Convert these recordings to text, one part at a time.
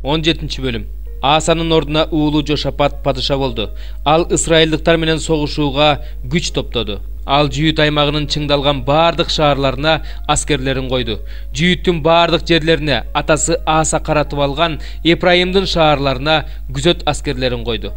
17-бөлүм. Асанын ордуна уулу Жошапат падыша болду. Ал ысрайылдыктар менен согушууга күч топтоду. Ал Жүйүт аймагынын чыңдалган бардык шаарларына аскерлерин койду. Жүйүттүн бардык жерлерине атасы Аса каратып алган Эпрайымдын шаарларына күзөт аскерлерин койду.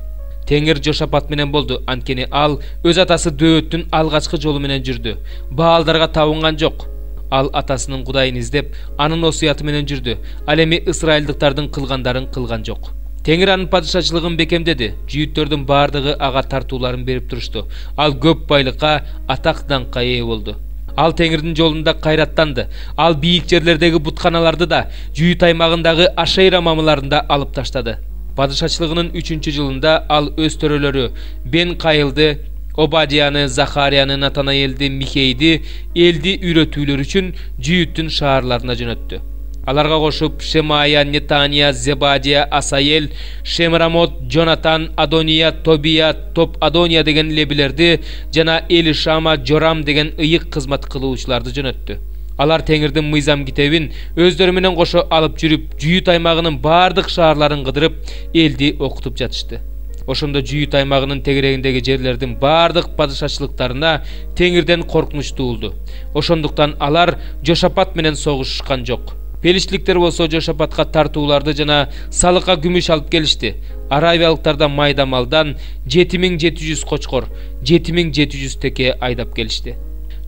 Теңир Жошапат менен болду, анткени ал өз атасы Дөөттүн алгачкы жолу менен жүрдү. Баалдарга табынган жок. Ал атасынын Кудайын издеп, анын осуяты менен жүрдү. Ал эми ысрайылдыктардын кылгандарын кылган жок. Теңир анын падышачылыгын бекемдеди. Жүйүттөрдүн бардыгы ага тартууларын берип турушту. Ал көп байлыкка, атак даңкка ээ болду. Ал Теңирдин жолунда кайраттанды. Ал бийик жерлердеги бутканаларды да, Жүйүт аймагындагы Ашейра мамыларында алып таштады. Падышачылыгынын 3-жылында ал өз төрөлөрү Бен Кайылды, Обадияны, Захарияны, Натанаэлди, Михейди элди үйрөтүүлөр үчүн Жүйүттүн шаарларына жөнөттү. Аларга кошуп Шемая, Нетания, Зебадия, Асаел, Шемрамот, Джонатан, Адония, Тобия, Топ Адония деген лебилерди жана Элишама, Жорам деген ыйык кызмат кылуучуларды жөнөттү. Алар Теңирдин мыйзам китебин өздөрү менен кошо алып жүрүп, Жүйүт аймагынын бардык шаарларын кыдырып, элди окутуп жатышты. Ошондо Жүйүт аймагынын тегерегиндеги жерлердин бардык падышачылыктарына Теңирден коркунуч туулду. Ошондуктан алар Жошапат менен согушушкан жок. Пелиштиликтер болсо Жошапатка тартууларды жана салыкка күмүш алып келишти. Аравиялыктардан майда малдан 7700 кочкор, 7700 теке айдап келишти.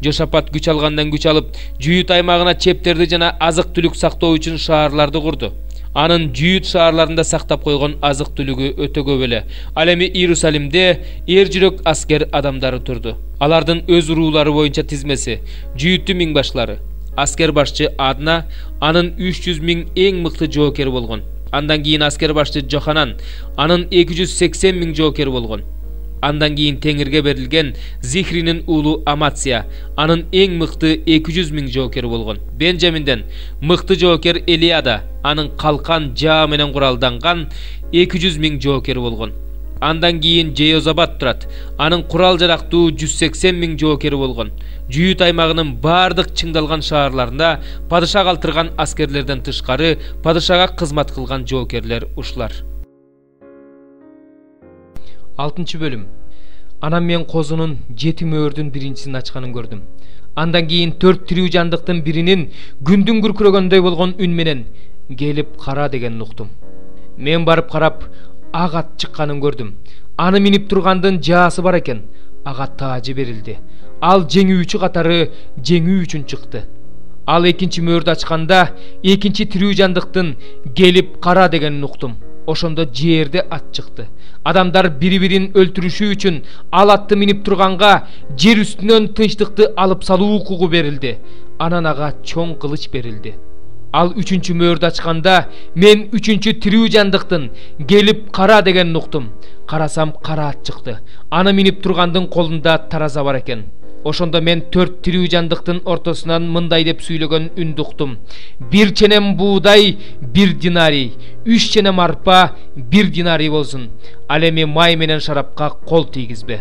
Жошапат күч алгандан күч алып, Жүйүт аймагына чептерди жана азык-түлүк сактоо үчүн шаарларды курду. Анын Жүйүт шаарларында сактап койгон азык-түлүгү өтө көп эле. Ал эми Иерусалимде эр жүрөк аскер адамдары турду. Алардын өз уруулары боюнча тизмеси: Жүйүттүн миңбашлары, аскер башчы Адна, анын 300 000 эң мыкты жоокери болгон. Андан кийин аскер башчы Жоханан, анын 280 000 жоокери болгон. Андан кийин Теңирге берилген Зихринин уулу Аматсия, анын эң мыкты 200 000 жоокери болгон. Бенжаминден мыкты жоокер Элиада, анын калкан жаа менен куралданган 200 000 жоокери болгон. Андан кийин Жеозабат турат, анын курал жарактуу 180 000 жоокери болгон. Жүйүт аймагынын бардык чыңдалган шаарларында падыша калтырган аскерлерден тышкары падышага кызмат кылган жоокерлер ушулар. 6-бөлүм. Анан мен козунун 7 мөөрдүн биринчисин ачканын көрдүм. Андан кийин 4 тирүү жандыктын биринин күндүн күркүрөгөндөй болгон үн менен келип кара дегенин уктум. Мен барып карап, ак ат чыкканын көрдүм. Аны минип тургандын жаасы бар экен. Ага таажы берилди. Ал жеңүүчү катары жеңүү үчүн чыкты. Ал экинчи мөөрдү ачканда, экинчи тирүү жандыктын келип кара дегенин уктум. Ошондо жерде ат чыкты. Адамдар бири-бирин өлтүрүшү үчүн ал атты минип турганга жер үстүнөн тынчтыкты алып салуу укугу берилди. Анан ага чоң кылыч берилди. Ал үчүнчү мөөрдү ачканда, мен үчүнчү тирүү жандыктын келип кара дегенин уктум. Карасам кара ат чыкты. Аны минип тургандын колунда тараза бар экен. Ошондо мен 4 тирүү жандыктын ортосунан мындай деп сүйлөгөн үндү уктум: 1 ченем буудай 1 динарий, 3 ченем арпа 1 динарий болсун. Ал эми май менен шарапка кол тийгизбе.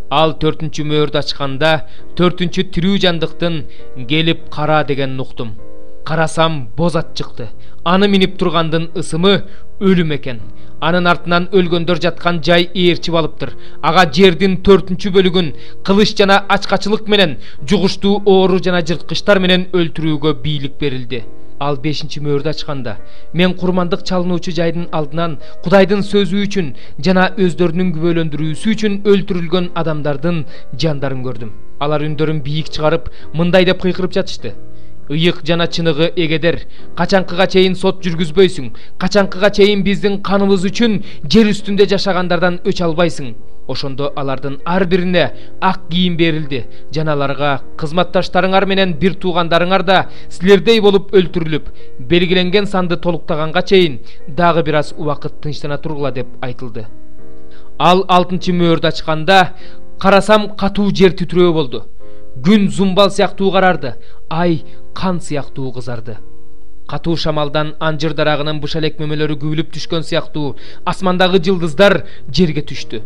Ал 4-чү мөөрдү ачканда, 4-чү тирүү жандыктын келип кара дегенин уктум. Карасам боз ат чыкты. Аны минип тургандын ысымы өлүм экен. Анын артынан өлгөндөр жаткан жай ээрчип алыптыр. Ага жердин 4-чү бөлүгүн кылыч жана ачкачылык менен, жугуштуу оору жана жырткычтар менен өлтүрүүгө бийлик берилди. Ал 5-чи мөөрдү ачканда, мен курмандык чалынуучу жайдын алдынан Кудайдын сөзү үчүн жана өздөрүнүн күбөлөндүрүүсү үчүн өлтүрүлгөн адамдардын жандарын көрдүм. Алар үндөрүн бийик чыгарып, мындай деп кыйкырып жатышты: Ыйык жана чыныгы эгедер, качанкыга чейин сот жүргүзбөйсүң, качанкыга чейин биздин каныбыз үчүн жер үстүндө жашагандардан өч албайсың. Ошондо алардын ар бирине ак кийим берилди. Жана аларга кызматташтарыңар менен бир туугандарыңар да силердей болуп өлтүрүлүп, белгиленген санды толуктаганга чейин дагы бир аз убакыт тынчтана тургула деп айтылды. Ал 6-чы мөөрдү ачканда, карасам катуу жер титирөө болду. Күн зумбал сыяктуу карарды, ай кан сыяктуу кызарды. Катуу шамалдан анжыр дарагынын бышалек мөмөлөрү күбүлүп түшкөн сыяктуу асмандагы жылдыздар жерге түштү.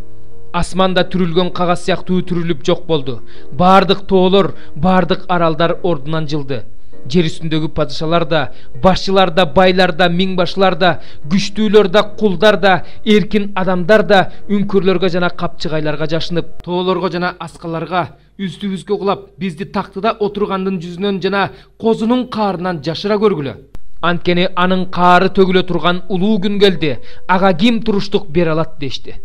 Асманда түрүлгөн кагаз сыяктуу түрүлүп жок болду. Бардык тоолор, бардык аралдар ордунан жылды. Жер үстүндөгү падышалар да, башчылар да, байлар да, миңбашылар да, күчтүүлөр да, кулдар да, эркин адамдар да үңкүрлөргө жана капчыгайларга жашынып, тоолорго жана аскаларга үстүбүзгө кулап, бизди тактыда отургандын жүзүнөн жана козунун каарынан жашыра көргүлө. Анткени анын каары төгүлө турган улуу күн келди. Ага ким туруштук бере алат дешти.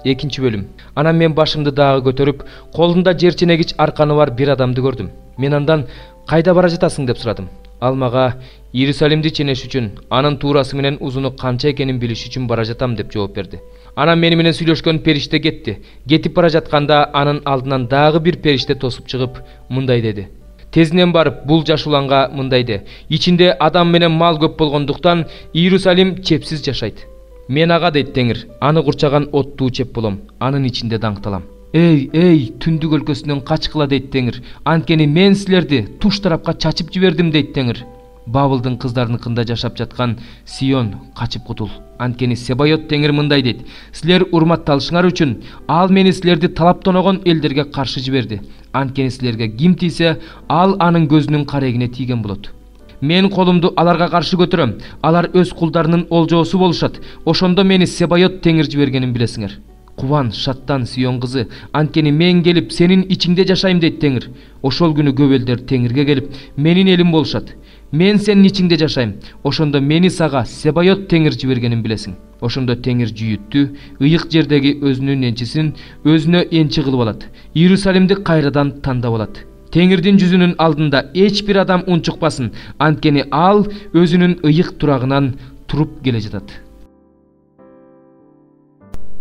Экинчи бөлүм. Анан мен башымды дагы көтөрүп, колунда жерченегич арканы бар бир адамды көрдүм. Мен андан кайда бара жатасың деп сурадым. Ал мага Иерусалимди ченеш үчүн, анын туурасы менен узуну канча экенин билиш үчүн бара жатам деп жооп берди. Анан мени менен сүйлөшкөн периште кетти. Кетип бара жатканда анын алдынан дагы бир периште тосуп чыгып, мындай деди. Тезинен барып, бул жаш уланга мындай де. Ичинде адам менен мал көп болгондуктан Иерусалим чепсиз жашайт. Мен ага дейт Теңир, аны курчаган оттуу чеп болом, анын ичинде даңкталам. Эй, түндүк өлкөсүнөн качкыла дейт Теңир. Анткени мен силерди туш тарапка чачып жибердим дейт Теңир. Бабылдын кыздарыныкында жашап жаткан Сион, качып кутул. Анткени Себайот Теңир мындай дейт. Силер урматталышыңар үчүн ал мени силерди талаптоногон элдерге каршы жиберди. Анткени силерге ким тийсе, ал анын көзүнүн карегине тийген болот. Мен колумду аларга каршы көтөрөм. Алар өз кулдарынын олжоосу болушат. Ошондо мени Себайот Теңир жибергенин билесиңер. Кубан, шаттан Сион кызы, анткени мен келип сенин ичиңде жашайм дейт Теңир. Ошол күнү көп элдер Теңирге келип менин элим болушат. Мен сенин ичиңде жашайм. Ошондо мени сага Себайот Теңир жибергенин билесиң. Ошондо Теңир жүйүттү, ыйык жердеги өзүнүн энчисин өзүнө энчи кылып алат. Иерусалимди кайрадан тандап алат. Теңирдин жүзүнүн алдында эч бир адам унчукпасын, анткени ал өзүнүн ыйык турагынан туруп келе жатат.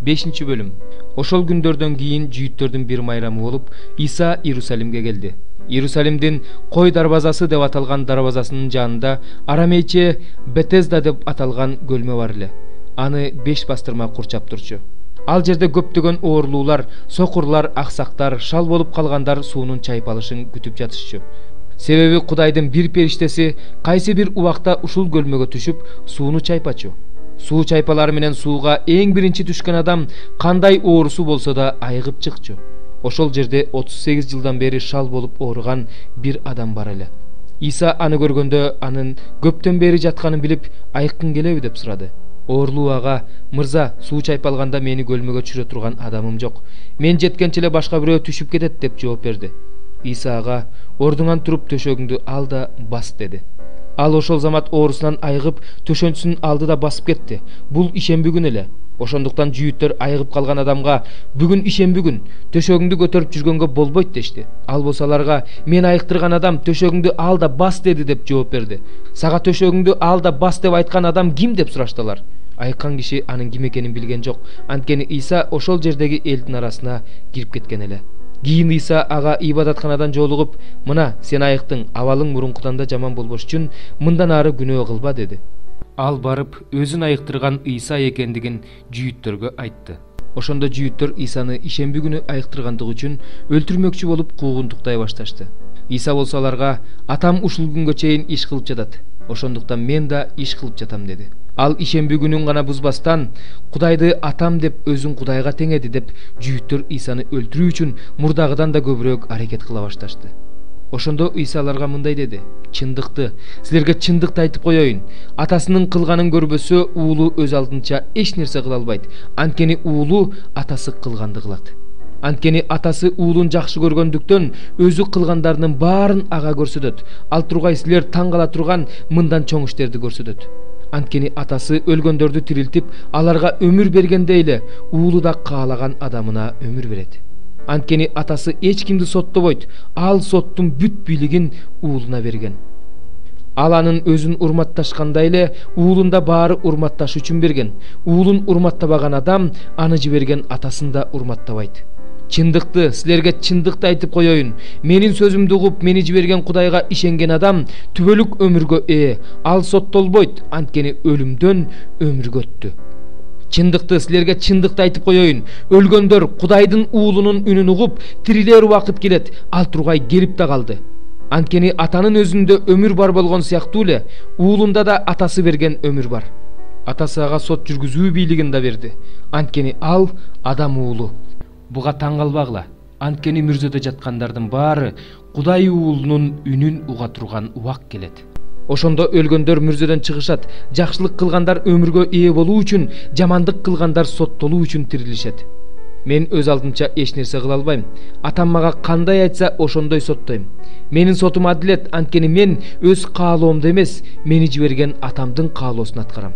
5-чи бөлүм. Ошол күндөрдөн кийин жүйүттөрдүн бир майрамы болуп, Иса Иерусалимге келди. Иерусалимдин Кой дарбазасы деп аталган дарбазасынын жанында арамейче Бетезда деп аталган көлмө бар эле. Аны 5 бастырма курчап турчу. Ал жерде көптөгөн оорлуулар, сокурлар, аксактар, шал болуп калгандар суунун чайпалышын күтүп жатышчу. Себеби Кудайдын бир периштеси кайсы бир убакта ушул көлмөгө түшүп, сууну чайпачу. Суу чайпалары менен сууга эң биринчи түшкөн адам кандай оорусу болсо да айыгып чыкчу. Ошол жерде 38 жылдан бери шал болуп ооруган бир адам бар эле. Иса аны көргөндө анын көптөн бери жатканын билип, айыккың келеби деп сурады. Оорлуу ага, мырза, суу чайпалганда мени көлмөгө түшүрө турган адамым жок. Мен жеткенче эле башка бирөө түшүп кетет деп жооп берди. Иса ага, ордуңан туруп төшөгүңдү ал да бас деди. Ал ошол замат оорусунан айыгып, төшөнчүсүнүн алды да басып кетти. Бул ишемби күн эле. Ошондуктан жүйүттөр айыгып калган адамга бүгүн ишемби күн, төшөгүңдү көтөрүп жүргөнгө болбойт дешти. Ал болсо аларга мен айыктырган адам төшөгүңдү ал да бас деди деп жооп берди. Сага төшөгүңдү ал да бас деп айткан адам ким деп сураштылар. Айыккан киши анын ким экенин билген жок. Анткени Иса ошол жердеги элдин арасына кирип кеткен эле. Кийин Иса ага ибадатканадан жолугуп, "Мына, сен айыктың, абалың мурункудан да жаман болбош үчүн мындан ары күнөө кылба" деди. Ал барып, өзүн айыктырган Иса экендигин жүйүттөргө айтты. Ошондо жүйүттөр Исаны ишемби күнү айыктыргандыгы үчүн өлтүрмөкчү болуп куугунтуктай башташты. Иса болсо аларга, "Атам ушул күнгө чейин иш кылып жатат. Ошондуктан мен да иш кылып жатам" деди. Ал ишемби күнүн гана бузбастан, Кудайды атам деп өзүн Кудайга теңеди деп жүйүттөр Исаны өлтүрүү үчүн мурдагыдан да көбүрөөк аракет кыла башташты. Ошондо Иса аларга мындай деди: "Чындыкты, силерге чындыкты айтып коеюн. Атасынын кылганын көрбөсө, уулу өз алдынча эч нерсе кыла албайт. Анткени уулу атасы кылганды кылат. Анткени атасы уулун жакшы көргөндүктөн өзү кылгандарынын баарын ага көрсөтөт. Ал тургай силер таң кала турган мындан чоң иштерди көрсөтөт. Анткени атасы өлгөндөрдү тирилтип, аларга өмүр бергендей эле, уулу да каалаган адамына өмүр берет. Анткени атасы эч кимди соттобойт, ал соттун бүт бийлигин уулуна берген. Ал анын өзүн урматташкандай эле, уулун да баары урматташ үчүн берген. Уулун урматтабаган адам аны жиберген атасын да урматтабайт. Чындыкты, силерге чындыкты айтып коеюн. Менин сөзүмдү угуп, мени жиберген Кудайга ишенген адам түбөлүк өмүргө ээ. Ал соттолбойт, анткени өлүмдөн өмүргө өттү. Чындыкты, силерге чындыкты айтып коеюн. Өлгөндөр Кудайдын уулунун үнүн угуп, тирилер убакыт келет. Ал тургай келип да калды. Анткени атанын өзүндө өмүр бар болгон сыяктуу эле, уулунда да атасы берген өмүр бар. Атасы ага сот жүргүзүү бийлигин да берди. Анткени ал адам уулу. Буга таң калбагыла. Анткени мүрзөдө жаткандардын баары Кудай уулунун үнүн уга турган убак келет. Ошондо өлгөндөр мүрзөдөн чыгышат, жакшылык кылгандар өмүргө ээ болуу үчүн, жамандык кылгандар соттолуу үчүн тирилишет. Мен өз алдымча эч нерсе кыла албайм. Атам мага кандай айтса, ошондой соттойм. Менин сотум адилет, анткени мен өз каалоомду эмес, мени жиберген атамдын каалоосун аткарам.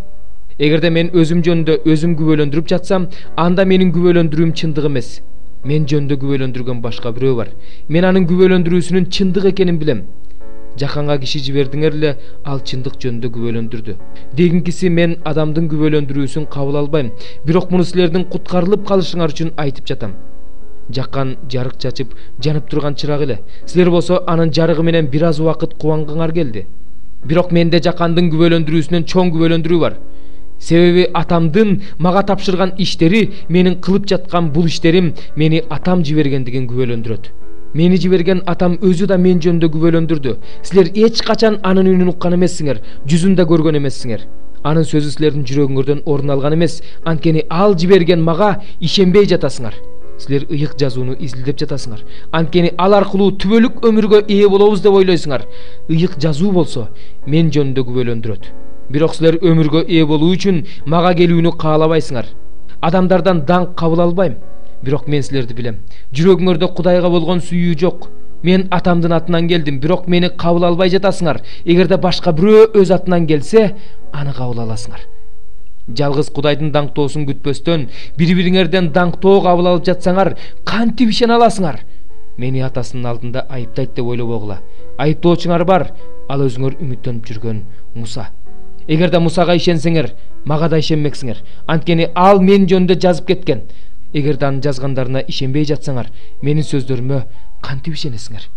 Эгерде мен өзүм жөнүндө өзүм күбөлөндүрүп жатсам, анда менин күбөлөндүрүүм чындык эмес. Мен жөнүндө күбөлөндүргөн башка бирөө бар. Мен анын күбөлөндүрүүсүнүн чындык экенин билем. Жаканга киши жибердиңер эле, ал чындык жөнүндө күбөлөндүрдү. Дегинкиси мен адамдын күбөлөндүрүүсүн кабыл албайм, бирок муну силердин куткарылып калышыңар үчүн айтып жатам. Жакан жарык чачып, жанып турган чырак эле. Силер болсо анын жарыгы менен бир аз убакыт кубангыңар келди. Бирок менде жакандын күбөлөндүрүүсүнөн чоң күбөлөндүрүү бар. Себеби атамдын мага тапшырган иштери, менин кылып жаткан бул иштерим мени атам жибергендигин күбөлөндүрөт. Мени жиберген атам өзү да мен жөнүндө күбөлөндүрдү. Силер эч качан анын үнүн уккан эмессиңер, жүзүн да көргөн эмессиңер. Анын сөзү силердин жүрөгүңөрдөн орун алган эмес, анткени ал жиберген мага ишенбей жатасыңар. Силер ыйык жазууну изилдеп жатасыңар, анткени ал аркылуу түбөлүк өмүргө ээ болобуз деп ойлойсуңар. Ыйык жазуу болсо мен жөнүндө күбөлөндүрөт. Бирок силер өмүргө ээ болуу үчүн мага келүүнү каалабайсыңар. Адамдардан даңк кабыл албайм. Бирок мен силерди билем. Жүрөгүңөрдө Кудайга болгон сүйүү жок. Мен атамдын атынан келдим, бирок мени кабыл албай жатасыңар. Эгерде башка бирөө өз атынан келсе, аны кабыл аласыңар. Жалгыз Кудайдын даңктоосун күтпөстөн, бири-бириңерден даңктоо кабыл алып жатсаңар, кантип ишене аласыңар? Мени атасынын алдында айыптайт деп ойлобогула. Айыптоочуңар бар, ал өзүңөр үмүттөнүп жүргөн Муса. Эгерде Мусага ишенсеңер, мага да ишенмексиңер. Анткени ал мен жөнүндө жазып кеткен. Эгерде анын жазгандарына ишенбей жатсаңар, менин сөздөрүмө кантип ишенесиңер?